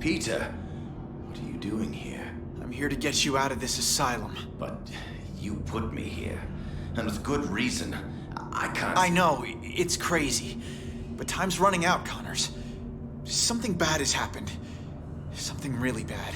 Peter, what are you doing here? I'm here to get you out of this asylum. But you put me here, and with good reason. I can't... I know, it's crazy. But time's running out, Connors. Something bad has happened. Something really bad.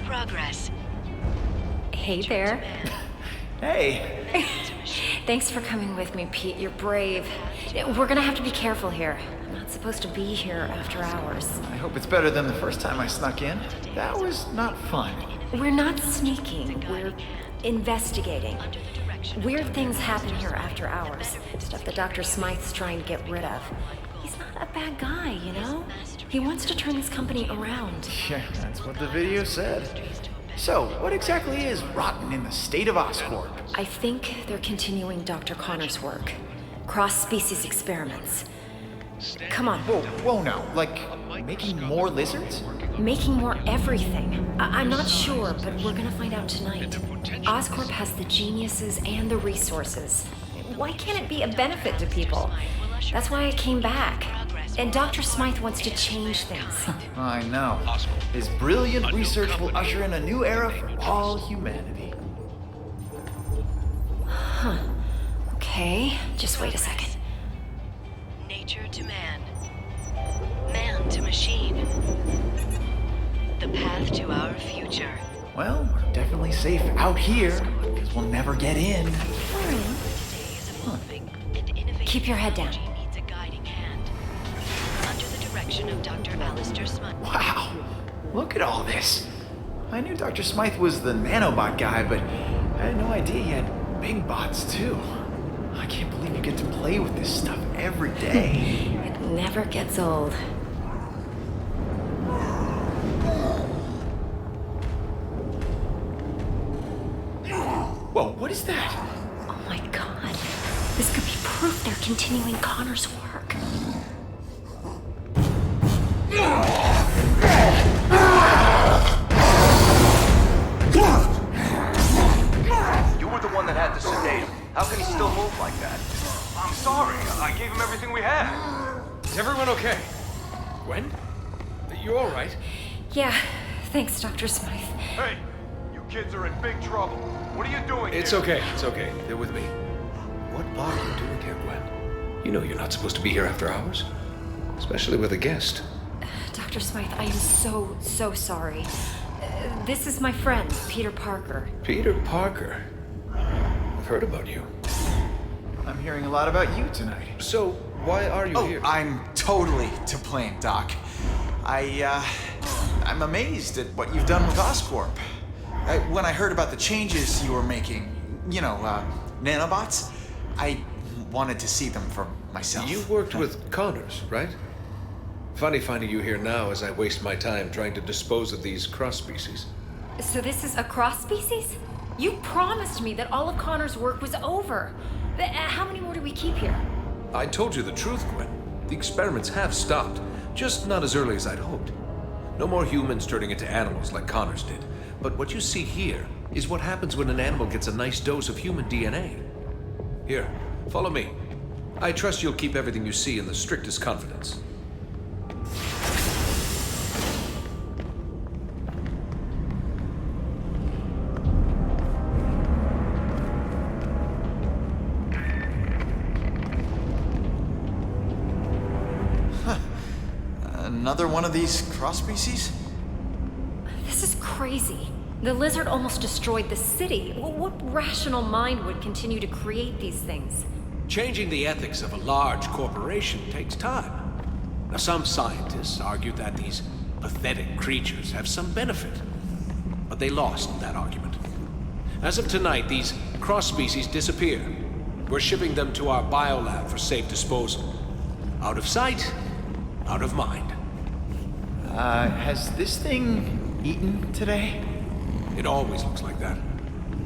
Progress. Hey there. Hey. Thanks for coming with me, Pete. You're brave. We're gonna have to be careful here. I'm not supposed to be here after hours. I hope it's better than the first time I snuck in. That was not fun. We're not sneaking. We're investigating. Weird things happen here after hours. Stuff that Dr. Smythe's trying to get rid of. He's not a bad guy, you know? He wants to turn this company around. Yeah, that's what the video said. So, what exactly is rotten in the state of Oscorp? I think they're continuing Dr. Connor's work. Cross-species experiments. Come on. Whoa now. Like, making more lizards? Making more everything. I'm not sure, but we're gonna find out tonight. Oscorp has the geniuses and the resources. Why can't it be a benefit to people? That's why I came back. And Dr. Smythe wants to change things. I know. His brilliant research will usher in a new era for all humanity. Huh. Okay, just wait a second. Nature to man. Man to machine. The path to our future. Well, we're definitely safe out here, because we'll never get in. Today is evolving and innovative. Keep your head down. technology needs a guiding hand. Under the direction of Dr. Alistair Smythe. Wow, look at all this. I knew Dr. Smythe was the nanobot guy, but I had no idea he had big bots too. I can't believe you get to play with this stuff every day. It never gets old. Whoa, what is that? Oh my god. This could be proof they're continuing Connor's work. You were the one that had to sedate him. How can he still move like that? I'm sorry. I gave him everything we had. Is everyone okay? Gwen? You all right? Yeah, thanks, Dr. Smythe. Hey, you kids are in big trouble. What are you doing It's here? okay. It's okay. They're with me. What are you doing here, Gwen? You know you're not supposed to be here after hours. Especially with a guest. Dr. Smythe, I am so sorry. This is my friend, Peter Parker. Peter Parker? I've heard about you. I'm hearing a lot about you tonight. So, why are you here? I'm totally to blame, Doc. I'm amazed at what you've done with Oscorp. When I heard about the changes you were making, nanobots, I wanted to see them for myself. You worked with Connors, right? Funny finding you here now as I waste my time trying to dispose of these cross-species. So this is a cross-species? You promised me that all of Connor's work was over. How many more do we keep here? I told you the truth, Gwen. The experiments have stopped, just not as early as I'd hoped. No more humans turning into animals like Connors did. But what you see here is what happens when an animal gets a nice dose of human DNA. Here, follow me. I trust you'll keep everything you see in the strictest confidence. Another one of these cross-species? This is crazy. The lizard almost destroyed the city. What rational mind would continue to create these things? Changing the ethics of a large corporation takes time. Now, some scientists argue that these pathetic creatures have some benefit, but they lost that argument. As of tonight, these cross-species disappear. We're shipping them to our biolab for safe disposal. Out of sight, out of mind. Has this thing eaten today? It always looks like that.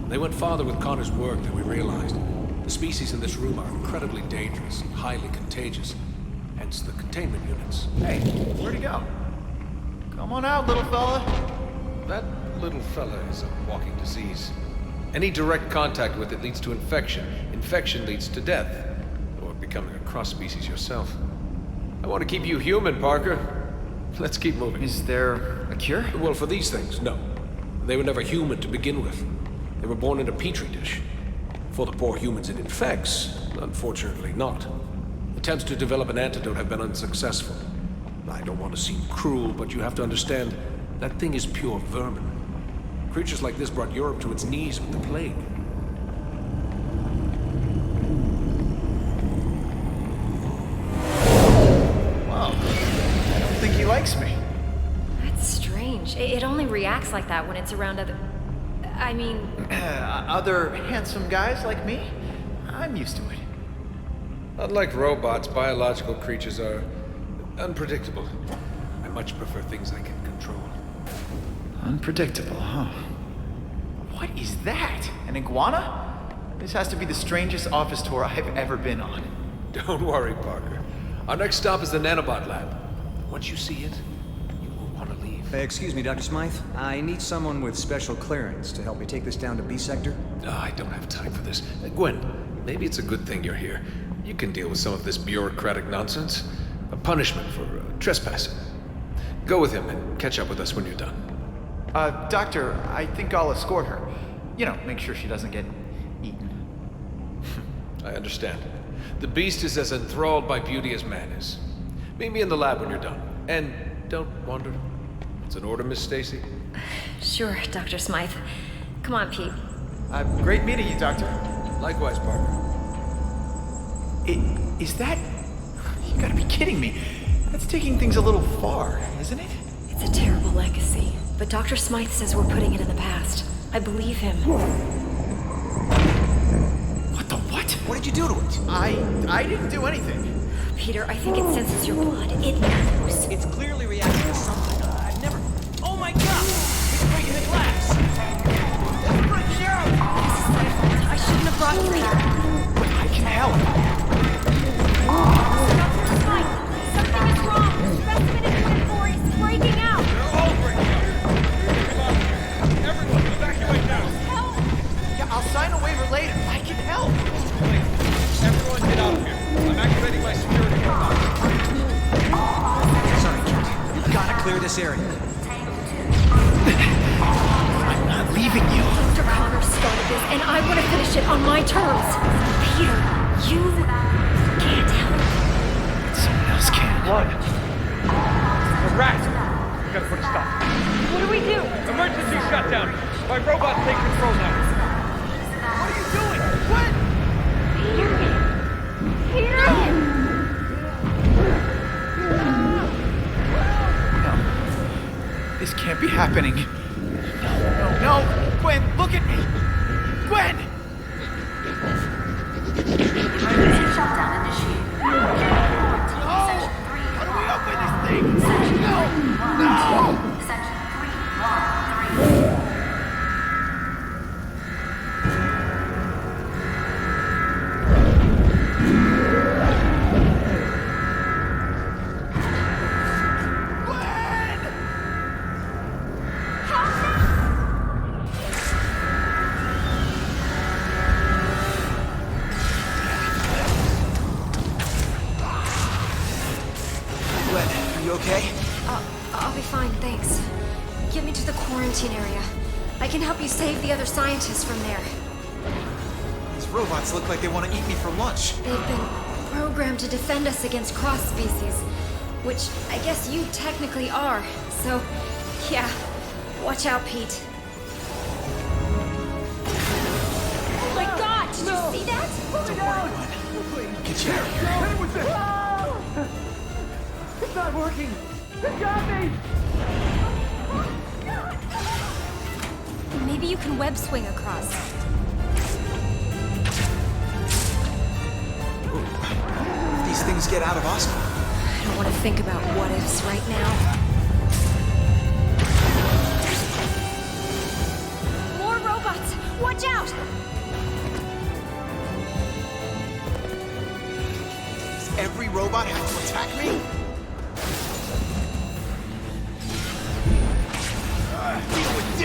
They went farther with Connor's work than we realized. The species in this room are incredibly dangerous and highly contagious. Hence the containment units. Hey, where'd he go? Come on out, little fella. That little fella is a walking disease. Any direct contact with it leads to infection. Infection leads to death, or becoming a cross-species yourself. I want to keep you human, Parker. Let's keep moving. Is there a cure? Well, for these things, no. They were never human to begin with. They were born in a petri dish. For the poor humans it infects, unfortunately not. Attempts to develop an antidote have been unsuccessful. I don't want to seem cruel, but you have to understand, that thing is pure vermin. Creatures like this brought Europe to its knees with the plague. Wow, I don't think he likes me. That's strange. It only reacts like that when it's around other... I mean... Other handsome guys like me? I'm used to it. Unlike robots, biological creatures are unpredictable. I much prefer things I can control. Unpredictable, huh? What is that? An iguana? This has to be the strangest office tour I've ever been on. Don't worry, Parker. Our next stop is the nanobot lab. Once you see it, you won't want to leave. Excuse me, Dr. Smythe. I need someone with special clearance to help me take this down to B sector. I don't have time for this. Gwen, maybe it's a good thing you're here. You can deal with some of this bureaucratic nonsense. A punishment for trespassing. Go with him and catch up with us when you're done. Doctor, I think I'll escort her. You know, make sure she doesn't get eaten. I understand. The beast is as enthralled by beauty as man is. Meet me in the lab when you're done. And don't wander. It's an order, Miss Stacy. Sure, Dr. Smythe. Come on, Pete. Great meeting you, Doctor. Likewise, Parker. Is that... You gotta be kidding me. That's taking things a little far, isn't it? It's a terrible legacy, but Dr. Smythe says we're putting it in the past. I believe him. What the what? What did you do to it? I didn't do anything. Peter, I think it senses your blood. It knows. It's clearly reacting to something. I've never... Oh my god! It's breaking the glass! It's breaking out! This is my fault. I shouldn't have brought you here. But I can help. Dr. Smythe, something is wrong. The specimen in unit 4 is breaking out. They're all breaking out. Come on. Everyone, evacuate now. Help! Yeah, I'll sign a waiver later. I can help. Everyone get out of here. I'm activating my security robot. Sorry, kid. You've got to clear this area. I'm not leaving you. Dr. Connor started this, and I want to finish it on my terms. Peter, you can't help. Someone else can. Blood. A rat. We gotta put a stop. What do we do? Emergency shutdown. My robots take control now. What are you doing? What? Peter! No. This can't be happening. No. Gwen, look at me. Gwen! Emergency shutdown initiated. Section 3. How do we open this thing? Section No! 3. Section 313. I'll be fine, thanks. Get me to the quarantine area. I can help you save the other scientists from there. These robots look like they want to eat me for lunch. They've been programmed to defend us against cross-species, which I guess you technically are. So, yeah, watch out, Pete. Oh my god, did you see that? Don't worry, Gwen. Get you out of here. Hey, what's this? It's not working. It got me. Maybe you can web swing across. If these things get out of Oscar. I don't want to think about what ifs right now. More robots! Watch out! Does every robot have to attack me?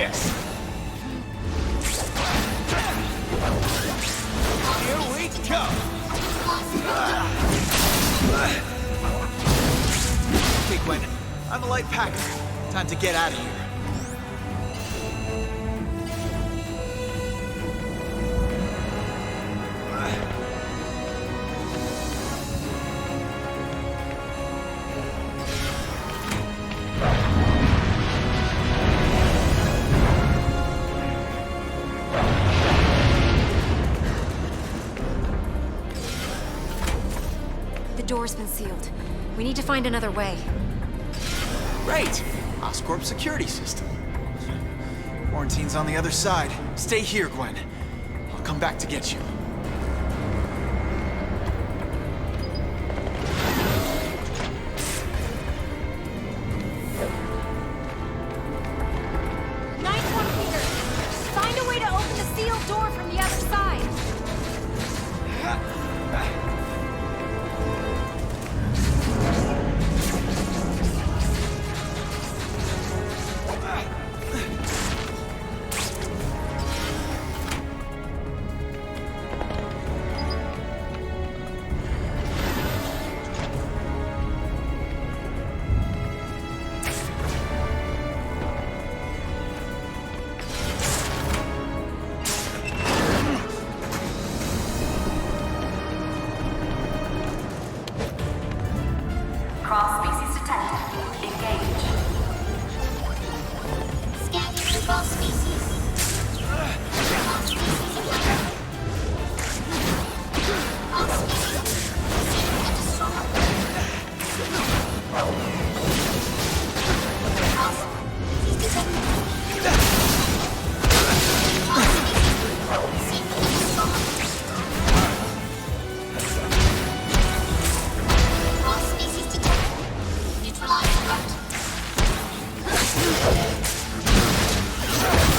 this! Here we go! Okay, Gwen. I'm a light packer. Time to get out of here. The door's been sealed. We need to find another way. Great! Oscorp security system. Quarantine's on the other side. Stay here, Gwen. I'll come back to get you. Nice one, Peter! Find a way to open the sealed door from the other side! Cross-species detected. Engage. Scanning for cross-species.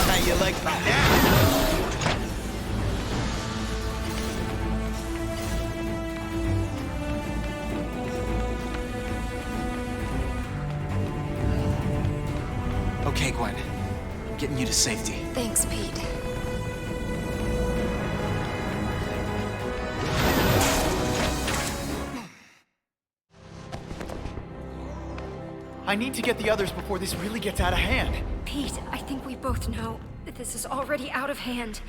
How you like me now? Okay, Gwen. I'm getting you to safety. Thanks, Pete. I need to get the others before this really gets out of hand. Pete, I think we both know that this is already out of hand.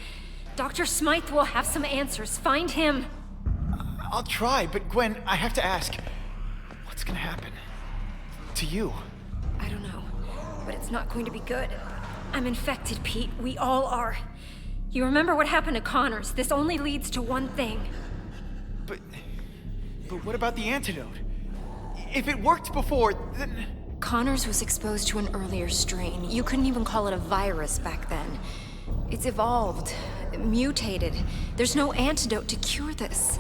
Dr. Smythe will have some answers. Find him. I'll try, but Gwen, I have to ask, what's gonna happen to you? I don't know, but it's not going to be good. I'm infected, Pete. We all are. You remember what happened to Connors? This only leads to one thing. But what about the antidote? If it worked before, then... Connors was exposed to an earlier strain. You couldn't even call it a virus back then. It's evolved, mutated. There's no antidote to cure this.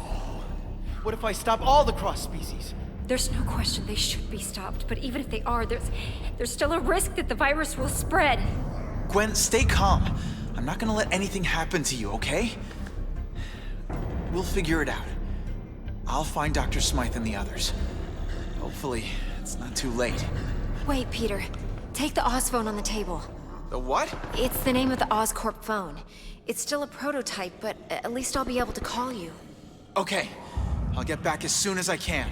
What if I stop all the cross-species? There's no question they should be stopped, but even if they are, there's still a risk that the virus will spread. Gwen, stay calm. I'm not gonna let anything happen to you, okay? We'll figure it out. I'll find Dr. Smythe and the others. Hopefully, it's not too late. Wait, Peter. Take the Oz phone on the table. The what? It's the name of the Oscorp phone. It's still a prototype, but at least I'll be able to call you. Okay. I'll get back as soon as I can.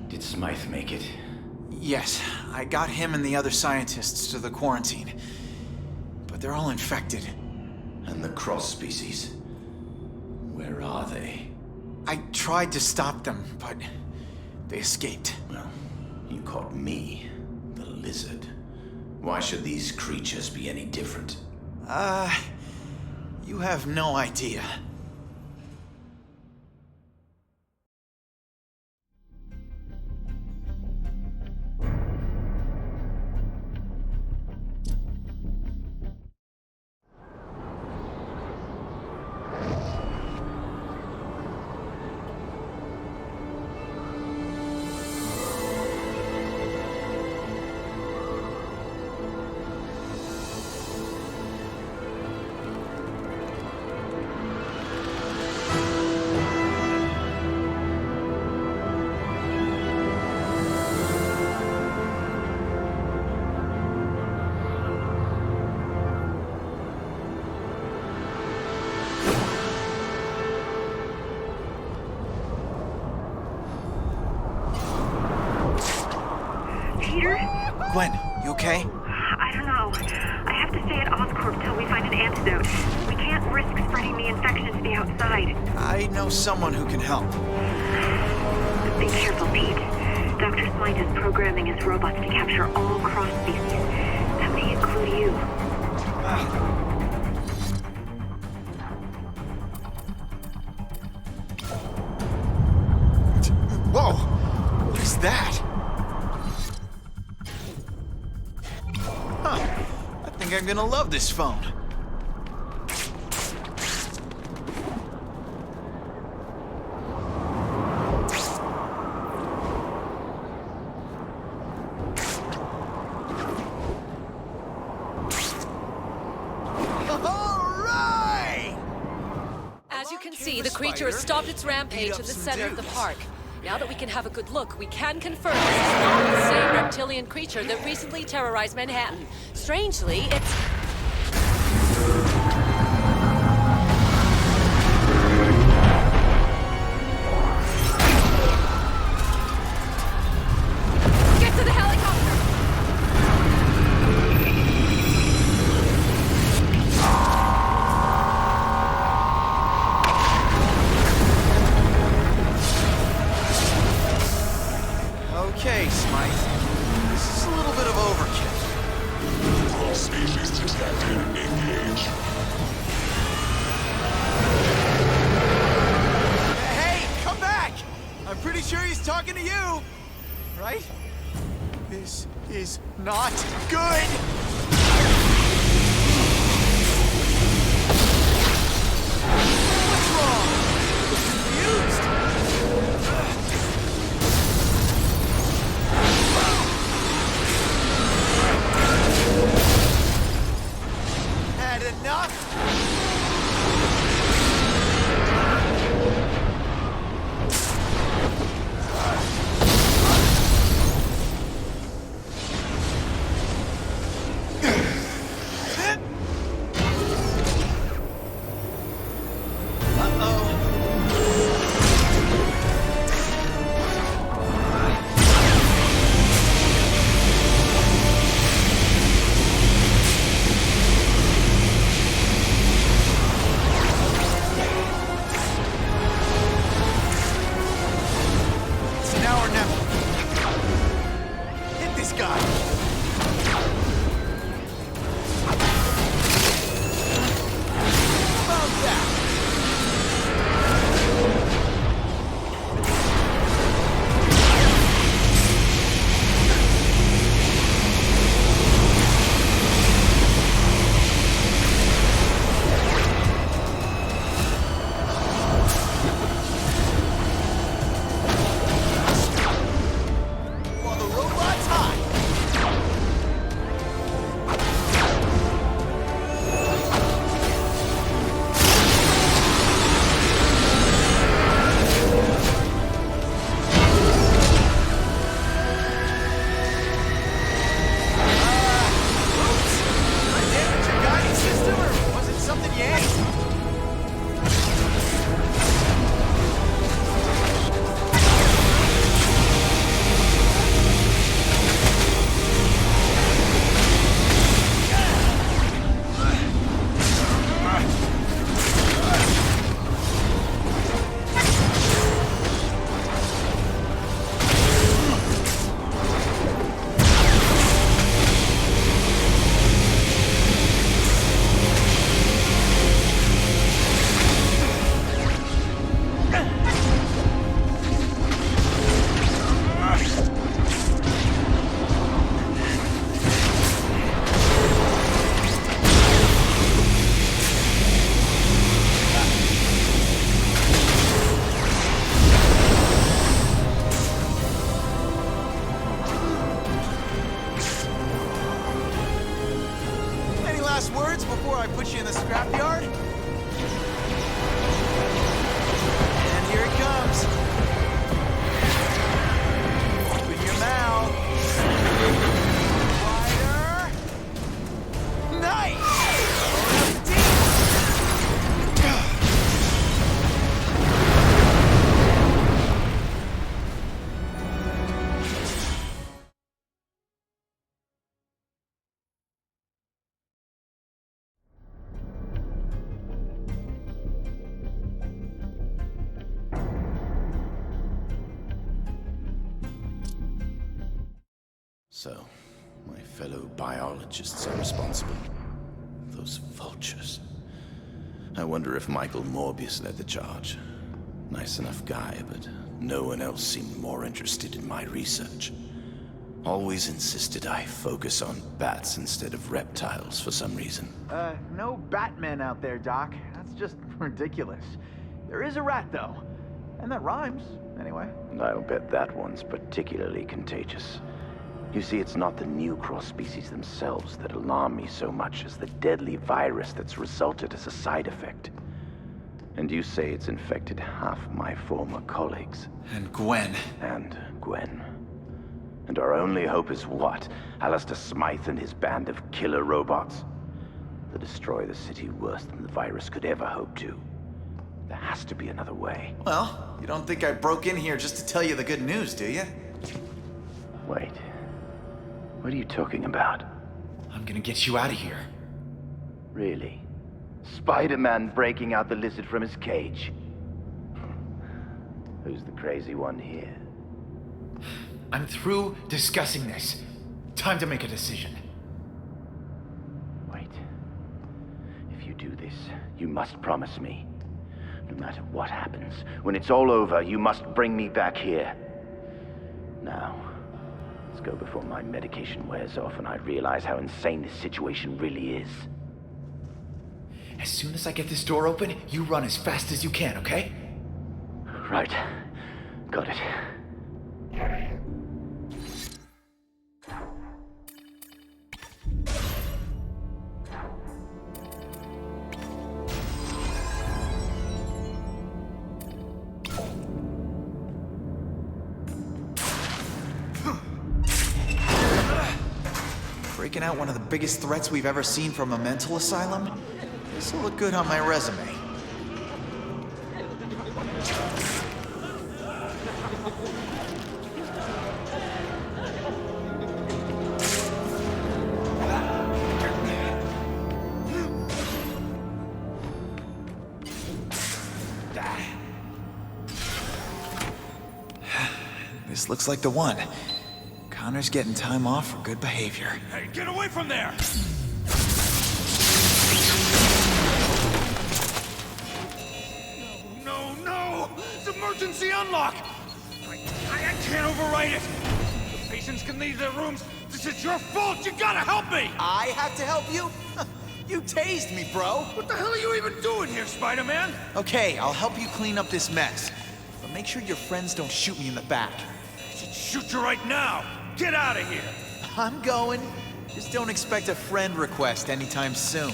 Did Smythe make it? Yes, I got him and the other scientists to the quarantine. But they're all infected. And the cross species? Where are they? I tried to stop them, but they escaped. Well, you caught me, the lizard. Why should these creatures be any different? You have no idea. inside. I know someone who can help. Be careful, Pete. Dr. Smythe is programming his robots to capture all cross species. That may include you. Whoa! What is that? Huh. I think I'm gonna love this phone. As you can see, the creature has stopped its rampage in the center of the park. Now that we can have a good look, we can confirm this is not the same reptilian creature that recently terrorized Manhattan. Strangely, it's... Get to the helicopter! Okay, Smythe. This is a little bit of overkill. All species detected. Engage. Hey, come back! I'm pretty sure he's talking to you, right? This is not good! What's wrong? Confused? Had enough? So, my fellow biologists are responsible. Those vultures. I wonder if Michael Morbius led the charge. Nice enough guy, but no one else seemed more interested in my research. Always insisted I focus on bats instead of reptiles for some reason. No Batman out there, Doc. That's just ridiculous. There is a rat, though. And that rhymes, anyway. I'll bet that one's particularly contagious. You see, it's not the new cross species themselves that alarm me so much as the deadly virus that's resulted as a side effect. And you say it's infected half my former colleagues. And Gwen. And Gwen. And our only hope is what? Alistair Smythe and his band of killer robots? To destroy the city worse than the virus could ever hope to. There has to be another way. Well, you don't think I broke in here just to tell you the good news, do you? Wait. What are you talking about? I'm gonna get you out of here. Really? Spider-Man breaking out the lizard from his cage? Who's the crazy one here? I'm through discussing this. Time to make a decision. Wait. If you do this, you must promise me. No matter what happens, when it's all over, you must bring me back here. Now, let's go before my medication wears off and I realize how insane this situation really is. As soon as I get this door open, you run as fast as you can, okay? Right. Got it. Breaking out one of the biggest threats we've ever seen from a mental asylum? This'll look good on my resume. This looks like the one. Connor's getting time off for good behavior. Hey, get away from there! No! It's emergency unlock! I can't override it! The patients can leave their rooms. This is your fault! You gotta help me! I have to help you? You tased me, bro. What the hell are you even doing here, Spider-Man? Okay, I'll help you clean up this mess. But make sure your friends don't shoot me in the back. I should shoot you right now! Get out of here! I'm going. Just don't expect a friend request anytime soon.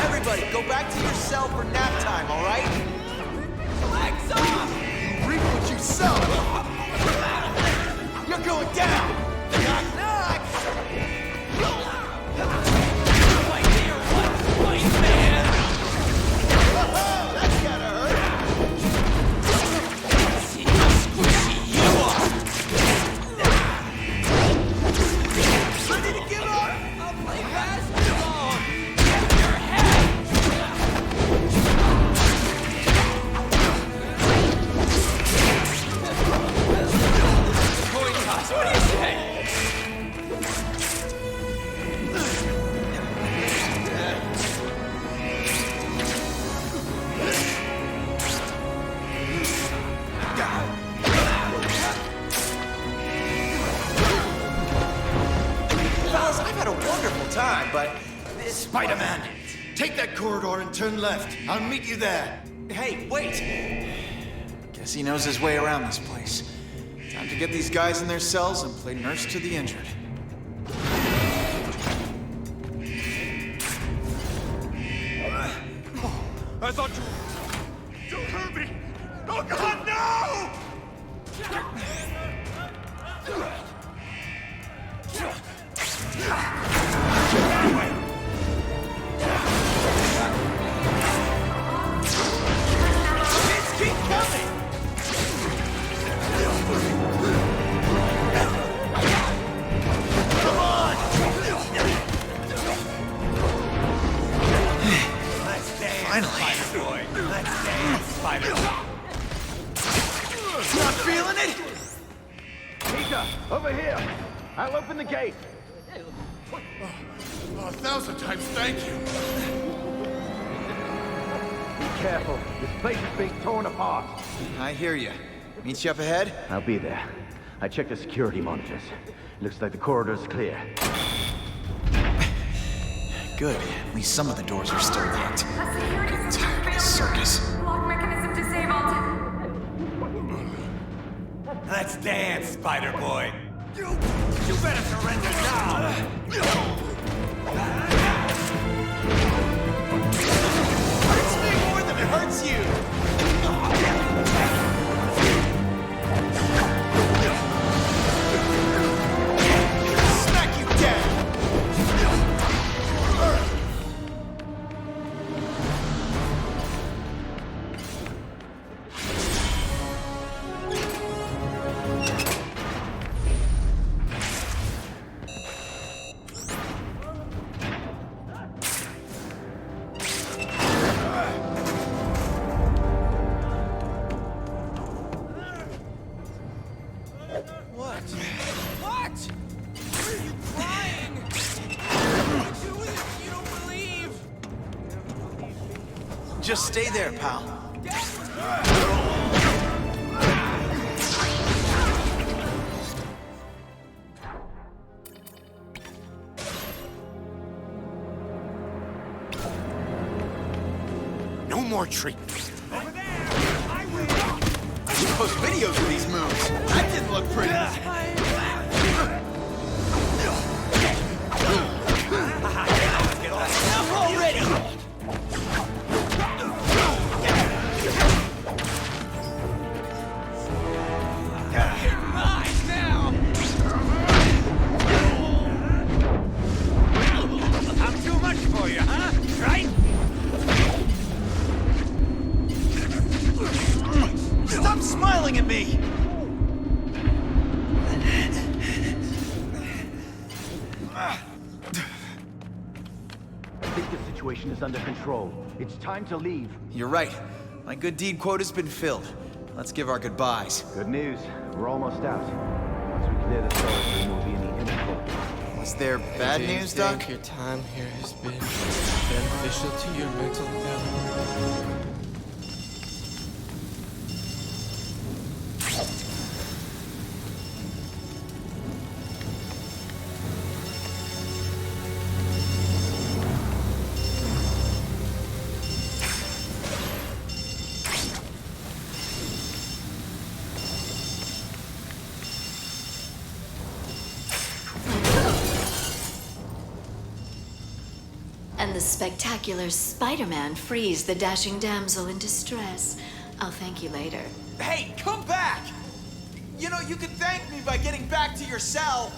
Everybody, go back to your cell for nap time, all right? Legs off! You reap what you sow! You're going down! Knock, knock! That's gotta hurt! See how squishy you are! Ready to give up? I'll play basketball! Get your head! Coin toss, what do you say? Fellas, I've had a wonderful time, but this... Spider-Man, take that corridor and turn left. I'll meet you there. Hey, wait! Guess he knows his way around this place. Time to get these guys in their cells and play nurse to the injured. I thought you... Don't hurt me! Oh, God, no! Kids, keep coming! Doctor, over here. I'll open the gate. 1,000 times thank you. Be careful. This place is being torn apart. I hear you. Meet you up ahead? I'll be there. I checked the security monitors. Looks like the corridor's clear. Good. At least some of the doors are still locked. I'm tired of this circus. Lock mechanism disabled. Let's dance, Spider Boy. You better surrender now. Hurts me more than it hurts you. Smack you down. Just stay there, pal. No more treatment. Over there! I will! You post videos of these moves. That didn't look pretty. Get off now already! For you, huh? Right? Stop smiling at me! I think the situation is under control. It's time to leave. You're right. My good deed quota's been filled. Let's give our goodbyes. Good news. We're almost out. Once we clear the storage room, we'll be in the inner court. Was there bad news, Doc? Your time here has been beneficial to your mental health. And the spectacular Spider-Man frees the dashing damsel in distress. I'll thank you later. Hey, come back! You know, you could thank me by getting back to your cell.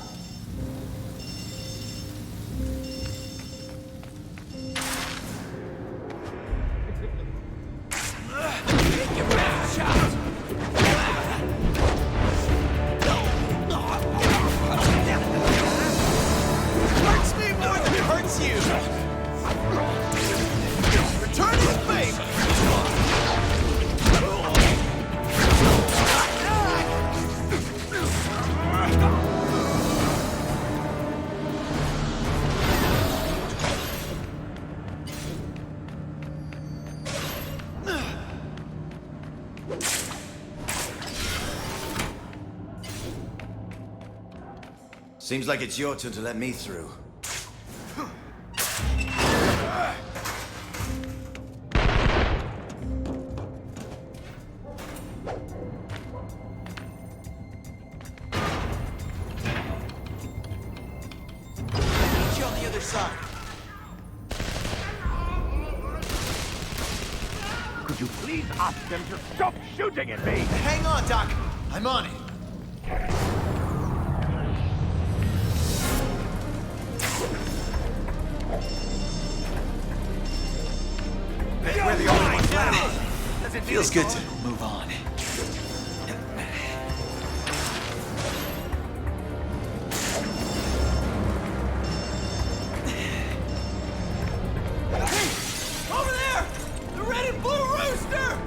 Take your best shot! Hurts me more than it hurts you! Return to the face! Seems like it's your turn to let me through. Meet you on the other side. Could you please ask them to stop shooting at me? Hang on, Doc. I'm on it. We're the only ones left. Does it Feels good to move on. Hey! Over there! The red and blue rooster!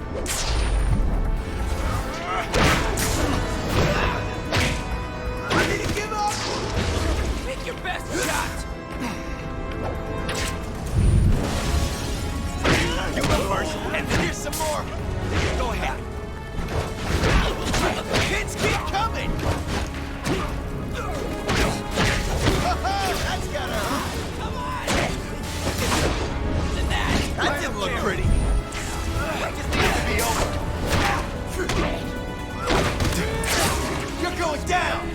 You're going down!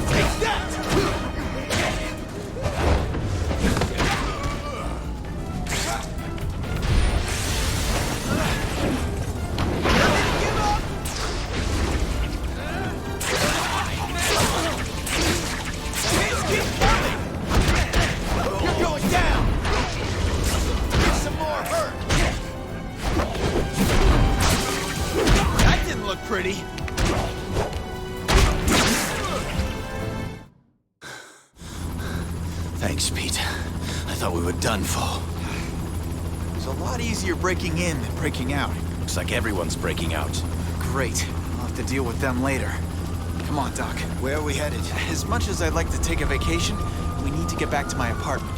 Take that! Pretty. Thanks, Pete. I thought we were done for. It's a lot easier breaking in than breaking out. Looks like everyone's breaking out. Great. I'll have to deal with them later. Come on, Doc. Where are we headed? As much as I'd like to take a vacation, we need to get back to my apartment.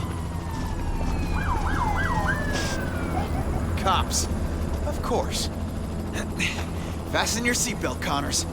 Cops. Of course. Fasten your seatbelt, Connors.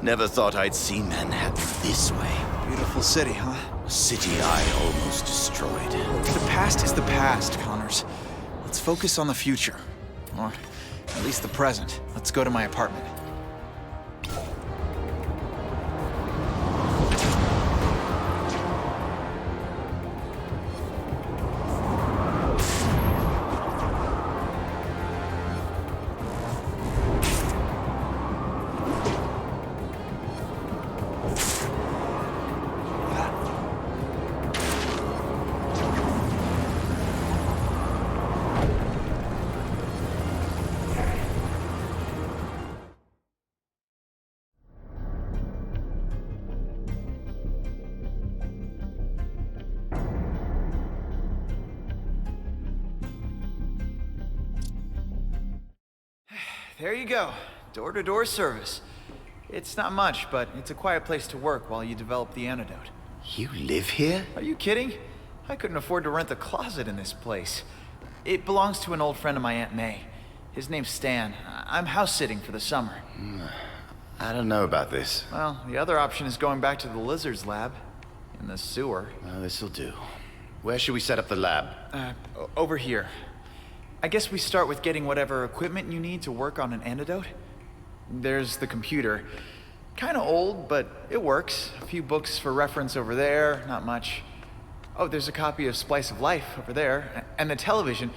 Never thought I'd see Manhattan this way. Beautiful city, huh? A city I almost destroyed. The past is the past, Connors. Let's focus on the future. Or at least the present. Let's go to my apartment. There you go. Door-to-door service. It's not much, but it's a quiet place to work while you develop the antidote. You live here? Are you kidding? I couldn't afford to rent a closet in this place. It belongs to an old friend of my Aunt May. His name's Stan. I'm house-sitting for the summer. I don't know about this. Well, the other option is going back to the lizard's lab. In the sewer. Well, this'll do. Where should we set up the lab? Over here. I guess we start with getting whatever equipment you need to work on an antidote. There's the computer. Kinda old, but it works. A few books for reference over there, not much. Oh, there's a copy of Splice of Life over there. And the television.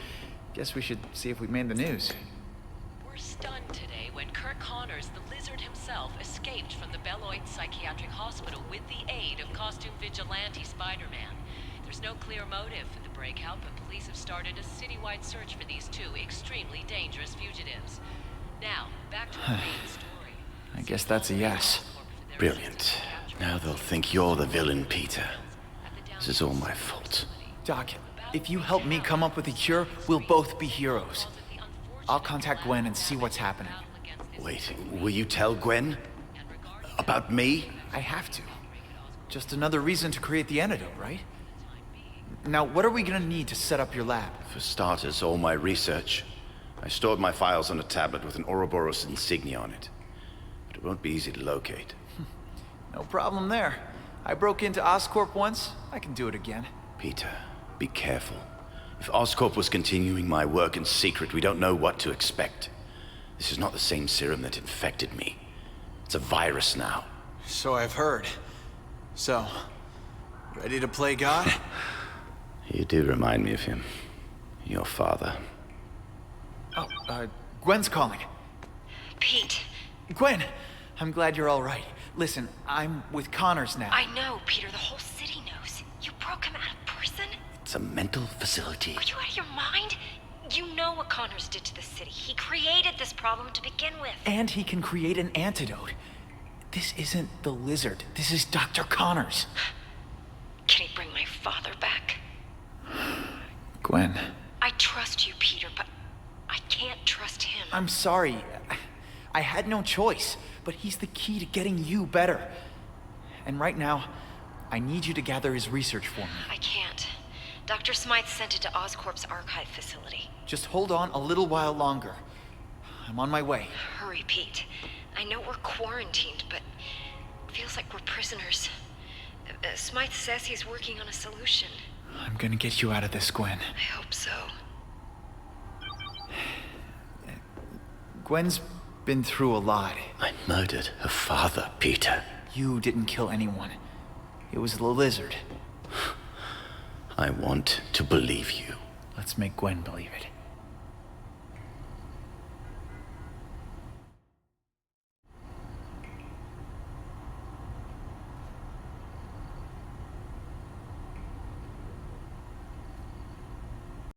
Guess we should see if we made the news. We're stunned today when Kirk Connors, the lizard himself, escaped from the Beloit Psychiatric Hospital with the aid of costume vigilante Spider-Man. There's no clear motive for the breakout, but police have started a citywide search for these two extremely dangerous fugitives. Now, back to the main story. I guess that's a yes. Brilliant. Now they'll think you're the villain, Peter. This is all my fault. Doc, if you help me come up with a cure, we'll both be heroes. I'll contact Gwen and see what's happening. Wait, will you tell Gwen? About me? I have to. Just another reason to create the antidote, right? Now, what are we gonna need to set up your lab? For starters, all my research. I stored my files on a tablet with an Ouroboros insignia on it. But it won't be easy to locate. No problem there. I broke into Oscorp once. I can do it again. Peter, be careful. If Oscorp was continuing my work in secret, we don't know what to expect. This is not the same serum that infected me. It's a virus now. So I've heard. So, ready to play God? You do remind me of him. Your father. Oh, Gwen's calling. Pete. Gwen! I'm glad you're all right. Listen, I'm with Connors now. I know, Peter. The whole city knows. You broke him out of prison? It's a mental facility. Are you out of your mind? You know what Connors did to the city. He created this problem to begin with. And he can create an antidote. This isn't the lizard. This is Dr. Connors. Can he bring my father back? Gwen. I trust you, Peter, but I I'm sorry. I had no choice, but he's the key to getting you better. And right now, I need you to gather his research for me. I can't. Dr. Smythe sent it to Oscorp's archive facility. Just hold on a little while longer. I'm on my way. Hurry, Pete. I know we're quarantined, but it feels like we're prisoners. Smythe says he's working on a solution. I'm gonna get you out of this, Gwen. I hope so. Gwen's been through a lot. I murdered her father, Peter. You didn't kill anyone. It was the lizard. I want to believe you. Let's make Gwen believe it.